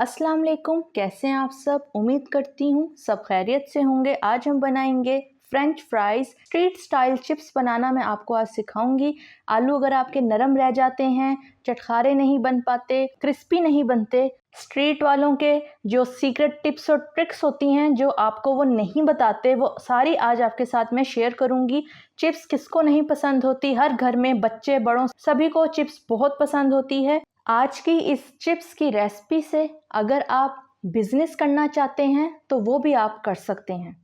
अस्सलाम वालेकुम, कैसे हैं आप सब। उम्मीद करती हूँ सब खैरियत से होंगे। आज हम बनाएंगे French fries. Street style chips बनाना मैं आपको आज सिखाऊंगी। आलू अगर आपके नरम रह जाते हैं, चटखारे नहीं बन पाते, क्रिस्पी नहीं बनते, स्ट्रीट वालों के जो सीक्रेट टिप्स और ट्रिक्स होती हैं जो आपको वो नहीं बताते, वो सारी आज आपके साथ मैं शेयर करूंगी। चिप्स किसको नहीं पसंद होती, हर घर में बच्चे बड़ों सभी को चिप्स बहुत पसंद होती है। आज की इस चिप्स की रेसिपी से अगर आप बिजनेस करना चाहते हैं तो वो भी आप कर सकते हैं।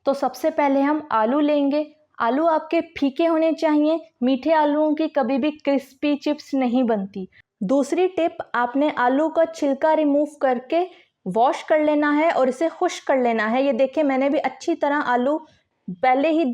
तो सबसे पहले हम आलू लेंगे। आलू आपके फीके होने चाहिए। मीठे आलूओं की कभी भी क्रिस्पी चिप्स नहीं बनती। दूसरी टिप, आपने आलू का छिलका रिमूव करके वॉश कर लेना है और इसे खुश्क कर लेना है। ये देखिए, मैंने भी अच्छी तरह आलू पहले ही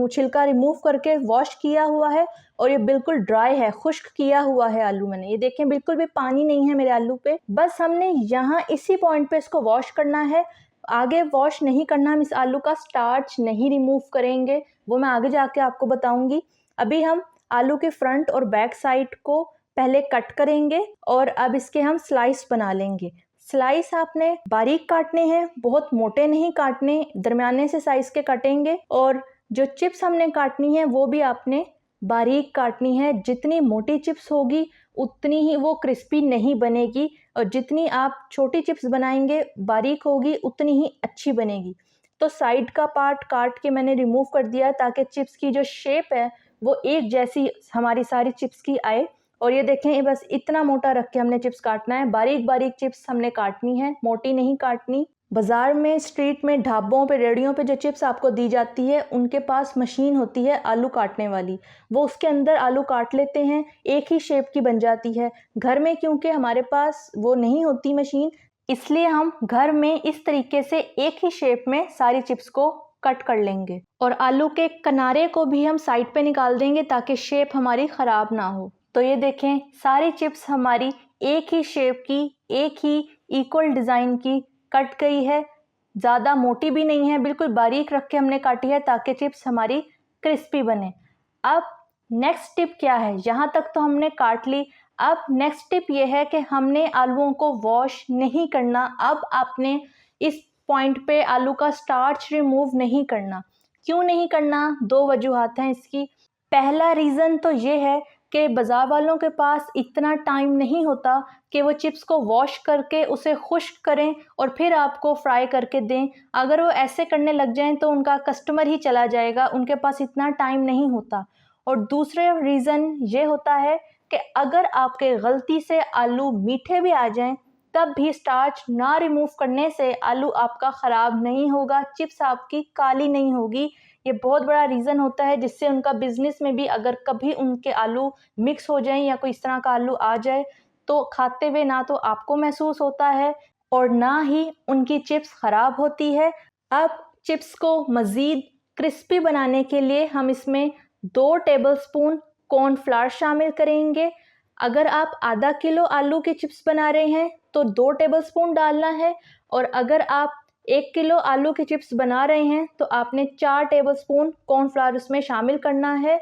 छिलका रिमूव करके वॉश किया हुआ है और ये बिल्कुल ड्राई है, खुश्क किया हुआ है आलू मैंने। ये देखें, बिल्कुल भी पानी नहीं है मेरे आलू पे। बस हमने यहाँ इसी पॉइंट पे इसको वॉश करना है, आगे वॉश नहीं करना। हम इस आलू का स्टार्च नहीं रिमूव करेंगे, वो मैं आगे जाके आपको बताऊंगी। अभी हम आलू के फ्रंट और बैक साइड को पहले कट करेंगे और अब इसके हम स्लाइस बना लेंगे। स्लाइस आपने बारीक काटने हैं, बहुत मोटे नहीं काटने, दरमियाने से साइज के काटेंगे। और जो चिप्स हमने काटनी है वो भी आपने बारीक काटनी है। जितनी मोटी चिप्स होगी उतनी ही वो क्रिस्पी नहीं बनेगी, और जितनी आप छोटी चिप्स बनाएंगे बारीक होगी उतनी ही अच्छी बनेगी। तो साइड का पार्ट काट के मैंने रिमूव कर दिया ताकि चिप्स की जो शेप है वो एक जैसी हमारी सारी चिप्स की आए। और ये देखें, बस इतना मोटा रख के हमने चिप्स काटना है। बारीक बारीक चिप्स हमने काटनी है, मोटी नहीं काटनी। बाजार में, स्ट्रीट में, ढाबों पे, रेडियो पे जो चिप्स आपको दी जाती है उनके पास मशीन होती है आलू काटने वाली, वो उसके अंदर आलू काट लेते हैं, एक ही शेप की बन जाती है। घर में क्योंकि हमारे पास वो नहीं होती मशीन, इसलिए हम घर में इस तरीके से एक ही शेप में सारी चिप्स को कट कर लेंगे। और आलू के किनारे को भी हम साइड पे निकाल देंगे ताकि शेप हमारी ख़राब ना हो। तो ये देखें, सारी चिप्स हमारी एक ही शेप की, एक ही इक्वल डिज़ाइन की कट गई है। ज़्यादा मोटी भी नहीं है, बिल्कुल बारीक रख के हमने काटी है ताकि चिप्स हमारी क्रिस्पी बने। अब नेक्स्ट टिप क्या है, यहाँ तक तो हमने काट ली। अब नेक्स्ट टिप ये है कि हमने आलूओं को वॉश नहीं करना। अब आपने इस पॉइंट पे आलू का स्टार्च रिमूव नहीं करना। क्यों नहीं करना? दो वजूहात हैं इसकी। पहला रीज़न तो ये है कि बाज़ार वालों के पास इतना टाइम नहीं होता कि वो चिप्स को वॉश करके उसे खुश्क करें और फिर आपको फ्राई करके दें। अगर वो ऐसे करने लग जाएं तो उनका कस्टमर ही चला जाएगा, उनके पास इतना टाइम नहीं होता। और दूसरा रीज़न ये होता है कि अगर आपके गलती से आलू मीठे भी आ जाएं तब भी स्टार्च ना रिमूव करने से आलू आपका ख़राब नहीं होगा, चिप्स आपकी काली नहीं होगी। ये बहुत बड़ा रीज़न होता है जिससे उनका बिज़नेस में भी अगर कभी उनके आलू मिक्स हो जाएं या कोई इस तरह का आलू आ जाए तो खाते हुए ना तो आपको महसूस होता है और ना ही उनकी चिप्स ख़राब होती है। अब चिप्स को मज़ीद क्रिस्पी बनाने के लिए हम इसमें 2 टेबलस्पून कॉर्नफ्लावर शामिल करेंगे। अगर आप आधा किलो आलू के चिप्स बना रहे हैं तो 2 टेबलस्पून डालना है, और अगर आप 1 किलो आलू के चिप्स बना रहे हैं तो आपने 4 टेबलस्पून कॉर्नफ्लावर उसमें शामिल करना है।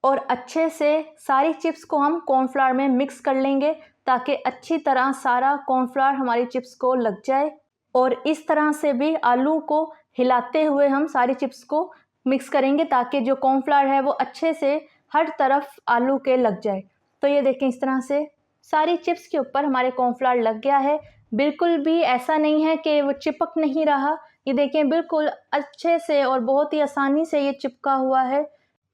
और अच्छे से सारी चिप्स को हम कॉर्नफ्लावर में मिक्स कर लेंगे ताकि अच्छी तरह सारा कॉर्नफ्लावर हमारी चिप्स को लग जाए। और इस तरह से भी आलू को हिलाते हुए हम सारी चिप्स को मिक्स करेंगे ताकि जो कॉर्नफ्लावर है वो अच्छे से हर तरफ आलू के लग जाए। तो ये देखें, इस तरह से सारी चिप्स के ऊपर हमारे कॉर्नफ्लावर लग गया है। बिल्कुल भी ऐसा नहीं है कि वो चिपक नहीं रहा। ये देखें, बिल्कुल अच्छे से और बहुत ही आसानी से ये चिपका हुआ है।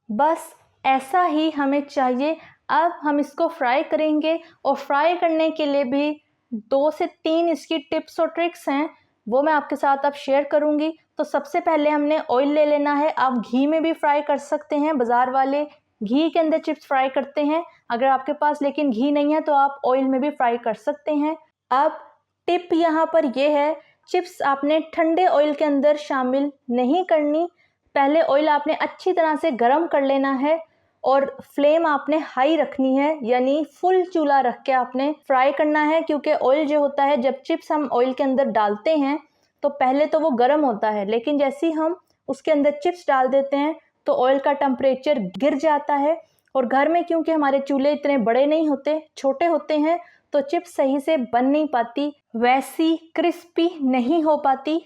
बस ऐसा ही हमें चाहिए। अब हम इसको फ्राई करेंगे और फ्राई करने के लिए भी 2 से 3 इसकी टिप्स और ट्रिक्स हैं, वो मैं आपके साथ अब शेयर करूंगी। तो सबसे पहले हमने ऑयल ले लेना है। आप घी में भी फ्राई कर सकते हैं, बाज़ार वाले घी के अंदर चिप्स फ्राई करते हैं। अगर आपके पास लेकिन घी नहीं है तो आप ऑयल में भी फ्राई कर सकते हैं। अब टिप यहाँ पर यह है, चिप्स आपने ठंडे ऑयल के अंदर शामिल नहीं करनी। पहले ऑयल आपने अच्छी तरह से गर्म कर लेना है और फ्लेम आपने हाई रखनी है, यानी फुल चूल्हा रख के आपने फ्राई करना है। क्योंकि ऑयल जो होता है, जब चिप्स हम ऑयल के अंदर डालते हैं तो पहले तो वो गर्म होता है, लेकिन जैसे ही हम उसके अंदर चिप्स डाल देते हैं तो ऑयल का टेम्परेचर गिर जाता है। और घर में क्योंकि हमारे चूल्हे इतने बड़े नहीं होते, छोटे होते हैं, तो चिप्स सही से बन नहीं पाती, वैसी क्रिस्पी नहीं हो पाती।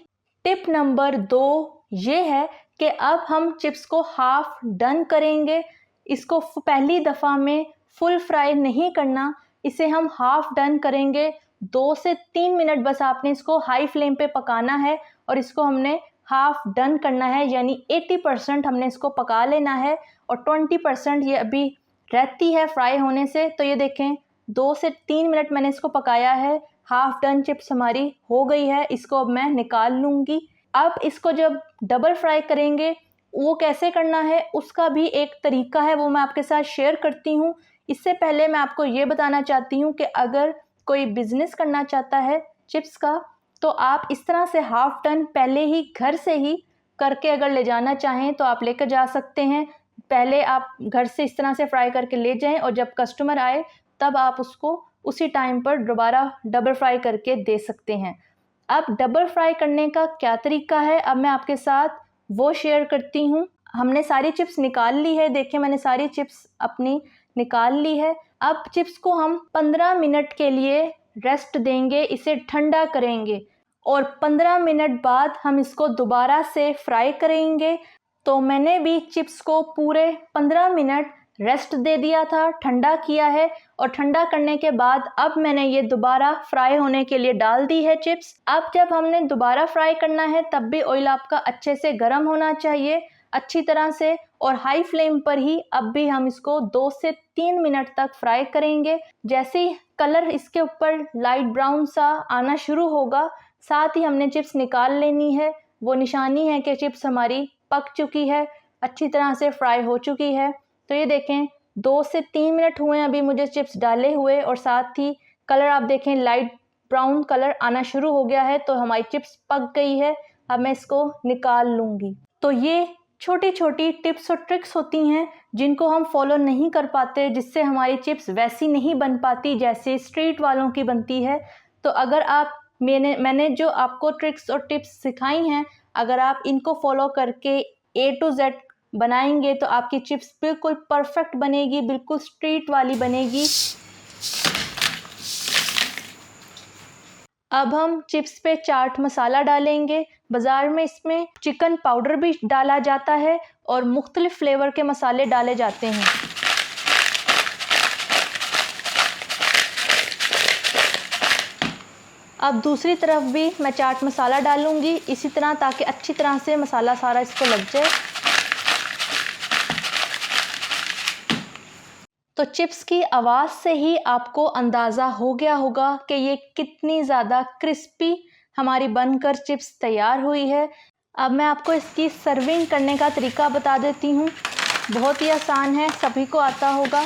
टिप नंबर 2 ये है कि अब हम चिप्स को हाफ डन करेंगे। इसको पहली दफ़ा में फुल फ्राई नहीं करना, इसे हम हाफ डन करेंगे। 2 से 3 मिनट बस आपने इसको हाई फ्लेम पे पकाना है और इसको हमने हाफ डन करना है, यानी 80% हमने इसको पका लेना है और 20% ये अभी रहती है फ्राई होने से। तो ये देखें 2 से 3 मिनट मैंने इसको पकाया है, हाफ डन चिप्स हमारी हो गई है। इसको अब मैं निकाल लूँगी। अब इसको जब डबल फ्राई करेंगे वो कैसे करना है उसका भी एक तरीका है, वो मैं आपके साथ शेयर करती हूँ। इससे पहले मैं आपको ये बताना चाहती हूँ कि अगर कोई बिज़नेस करना चाहता है चिप्स का, तो आप इस तरह से हाफ टन पहले ही घर से ही करके अगर ले जाना चाहें तो आप लेकर जा सकते हैं। पहले आप घर से इस तरह से फ्राई करके ले जाएं और जब कस्टमर आए तब आप उसको उसी टाइम पर दोबारा डबल फ्राई करके दे सकते हैं। अब डबल फ्राई करने का क्या तरीका है अब मैं आपके साथ वो शेयर करती हूँ। हमने सारी चिप्स निकाल ली है, देखिए मैंने सारी चिप्स अपनी निकाल ली है। अब चिप्स को हम 15 मिनट के लिए रेस्ट देंगे, इसे ठंडा करेंगे और 15 मिनट बाद हम इसको दोबारा से फ्राई करेंगे। तो मैंने भी चिप्स को पूरे 15 मिनट रेस्ट दे दिया था, ठंडा किया है और ठंडा करने के बाद अब मैंने ये दोबारा फ्राई होने के लिए डाल दी है चिप्स। अब जब हमने दोबारा फ्राई करना है तब भी ऑयल आपका अच्छे से गर्म होना चाहिए अच्छी तरह से, और हाई फ्लेम पर ही अब भी हम इसको 2 से 3 मिनट तक फ्राई करेंगे। जैसे ही कलर इसके ऊपर लाइट ब्राउन सा आना शुरू होगा, साथ ही हमने चिप्स निकाल लेनी है। वो निशानी है कि चिप्स हमारी पक चुकी है, अच्छी तरह से फ्राई हो चुकी है। तो ये देखें 2 से 3 मिनट हुए हैं अभी मुझे चिप्स डाले हुए, और साथ ही कलर आप देखें लाइट ब्राउन कलर आना शुरू हो गया है, तो हमारी चिप्स पक गई है। अब मैं इसको निकाल लूँगी। तो ये छोटी छोटी टिप्स और ट्रिक्स होती हैं जिनको हम फॉलो नहीं कर पाते, जिससे हमारी चिप्स वैसी नहीं बन पाती जैसे स्ट्रीट वालों की बनती है। तो अगर आप मैंने जो आपको ट्रिक्स और टिप्स सिखाई हैं, अगर आप इनको फॉलो करके A to Z बनाएंगे तो आपकी चिप्स बिल्कुल परफेक्ट बनेगी, बिल्कुल स्ट्रीट वाली बनेगी। अब हम चिप्स पे चाट मसाला डालेंगे। बाज़ार में इसमें चिकन पाउडर भी डाला जाता है और मुख्तलिफ फ्लेवर के मसाले डाले जाते हैं। अब दूसरी तरफ भी मैं चाट मसाला डालूंगी इसी तरह, ताकि अच्छी तरह से मसाला सारा इसको लग जाए। तो चिप्स की आवाज़ से ही आपको अंदाज़ा हो गया होगा कि ये कितनी ज़्यादा क्रिस्पी हमारी बनकर चिप्स तैयार हुई है। अब मैं आपको इसकी सर्विंग करने का तरीका बता देती हूँ। बहुत ही आसान है, सभी को आता होगा।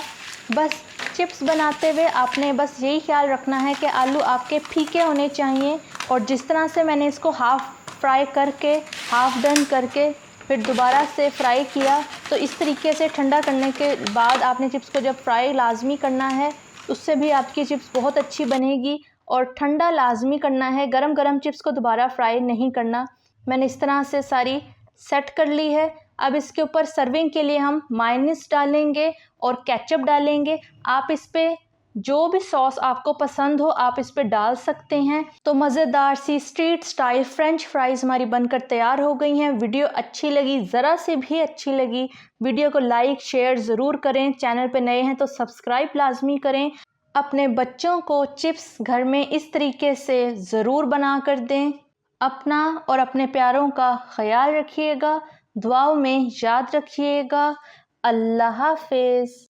बस चिप्स बनाते हुए आपने बस यही ख्याल रखना है कि आलू आपके फीके होने चाहिए, और जिस तरह से मैंने इसको हाफ़ फ्राई करके हाफ़ डन करके फिर दोबारा से फ्राई किया, तो इस तरीके से ठंडा करने के बाद आपने चिप्स को जब फ्राई लाजमी करना है, उससे भी आपकी चिप्स बहुत अच्छी बनेगी। और ठंडा लाजमी करना है, गरम गरम चिप्स को दोबारा फ्राई नहीं करना। मैंने इस तरह से सारी सेट कर ली है। अब इसके ऊपर सर्विंग के लिए हम मायोनीज डालेंगे और केचप डालेंगे। आप इस पे जो भी सॉस आपको पसंद हो आप इस पे डाल सकते हैं। तो मज़ेदार सी स्ट्रीट स्टाइल फ्रेंच फ्राइज़ हमारी बनकर तैयार हो गई हैं। वीडियो अच्छी लगी, ज़रा से भी अच्छी लगी, वीडियो को लाइक शेयर ज़रूर करें। चैनल पे नए हैं तो सब्सक्राइब लाजमी करें। अपने बच्चों को चिप्स घर में इस तरीके से ज़रूर बना कर दें। अपना और अपने प्यारों का ख्याल रखिएगा, दुआओं में याद रखिएगा। अल्लाह हाफ़िज़।